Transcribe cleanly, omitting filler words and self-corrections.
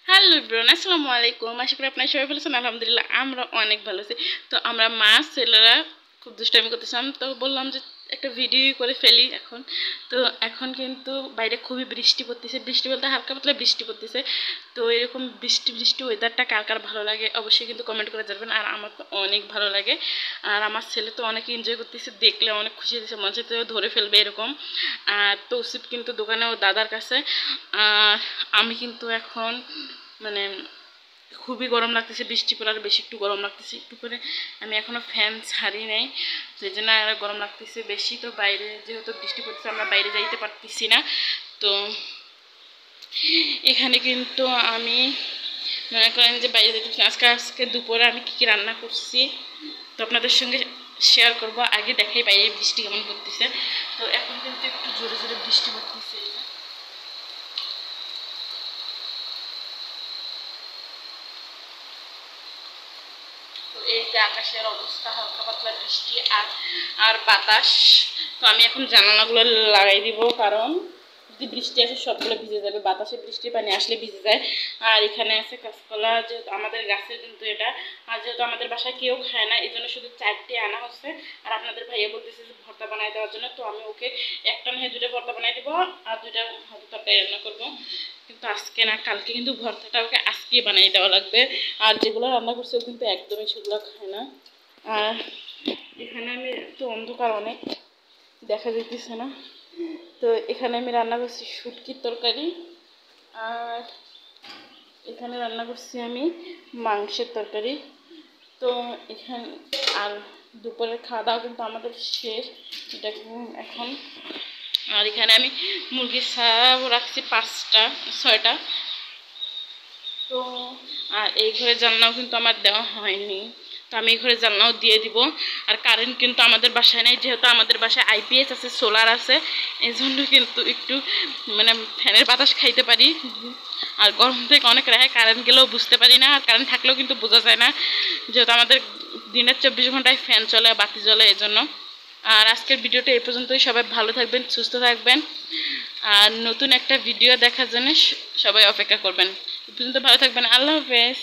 Hello everyone, আসসালামু আলাইকুম। আশা করি আপনারা সবাই ভালো আছেন। আলহামদুলিল্লাহ আমরা অনেক ভালো আছি। তো আমরা মা ছেলেরা খুব দুষ্টামি করতেছিলাম, তো বললাম যে একটা ভিডিও করে ফেলি এখন। তো এখন কিন্তু বাইরে খুবই বৃষ্টি পড়তেছে, বৃষ্টি বলতে হালকা পাতলা বৃষ্টি পড়তেছে। তো এরকম বৃষ্টি বৃষ্টি ওয়েদারটা কার কার ভালো লাগে অবশ্যই কিন্তু কমেন্ট করে জানাবেন। আর আমার তো অনেক ভালো লাগে, আর আমার ছেলে তো অনেক এনজয় করতেছে, দেখলে অনেক খুশি হয়েছে, মনে হচ্ছে ধরে ফেলবে এরকম। আর তৌসিফ কিন্তু দোকানে ও দাদার কাছে। আর আমি কিন্তু এখন মানে খুবই গরম লাগতেছে, বৃষ্টি পড়ার বেশি একটু গরম লাগতেছে একটু করে। আমি এখনও ফ্যান ছাড়ি নাই, সেই জন্য আর গরম লাগতেছে বেশি। তো বাইরে যেহেতু বৃষ্টি পড়তেছে আমরা বাইরে যাইতে পারতেছি না। তো এখানে কিন্তু আমি মনে করেন যে বাইরে যেতে আজকে দুপুরে আমি কী কী রান্না করছি তো আপনাদের সঙ্গে শেয়ার করব। আগে দেখাই বাইরে বৃষ্টি কেমন পড়তেছে। তো এখন কিন্তু একটু জোরে জোরে বৃষ্টি পড়তেছে। এই যে আকাশের অবস্থা, হালকা পাতলা বৃষ্টি আর আর বাতাস। তো আমি এখন জানালাগুলো লাগাই দিব, কারণ যদি বৃষ্টি আসে সবগুলো ভিজে যাবে, বাতাসে বৃষ্টির পানি আসলে ভিজে যায়। আর এখানে আছে কাঁচকলা, যেহেতু আমাদের গাছের কিন্তু এটা, আর যেহেতু আমাদের বাসায় কেউ খায় না এই জন্য শুধু 4টে আনা হচ্ছে। আর আপনাদের ভাইয়া বলতেছে যে ভর্তা বানাই দেওয়ার জন্য, তো আমি ওকে একটা নয় 2টা ভর্তা বানাই দেবো আর 2টা হয়তো তরকারি রান্না করবো। কিন্তু আজকে না, কালকে কিন্তু ভর্তাটা ওকে আজকেই বানিয়ে দেওয়া লাগবে। আর যেগুলো রান্না করছে ও কিন্তু একদমই সেগুলো খায় না। আর এখানে আমি তো অন্ধকার অনেক দেখা যেতেছে না, তো এখানে আমি রান্না করছি শুটকির তরকারি। আর এখানে রান্না করছি আমি মাংসের তরকারি। তো এখানে আর দুপুরের খাওয়া দাওয়া কিন্তু আমাদের শেষ এটা এখন। আর এখানে আমি মুরগির ছাড়াও রাখছি 6টা। তো আর এই ঘরে জানলাও কিন্তু আমার দেওয়া হয়নি, তো আমি এই ঘরে জানলাও দিয়ে দিব। আর কারেন্ট কিন্তু আমাদের বাসায় নেই, যেহেতু আমাদের বাসায় আইপিএস আছে, সোলার আছে, এই জন্য কিন্তু একটু মানে ফ্যানের বাতাস খাইতে পারি। আর গরম থেকে অনেক রেহাই, কারেন্ট গেলেও বুঝতে পারি না, আর কারেন্ট থাকলেও কিন্তু বোঝা যায় না, যেহেতু আমাদের দিনের 24 ঘন্টায় ফ্যান চলে, বাতি জ্বলে, এই জন্য। আর আজকের ভিডিওটা এই পর্যন্তই। সবাই ভালো থাকবেন, সুস্থ থাকবেন, আর নতুন একটা ভিডিও দেখার জন্য সবাই অপেক্ষা করবেন। এই পর্যন্ত ভালো থাকবেন। আল্লাহ হাফেজ।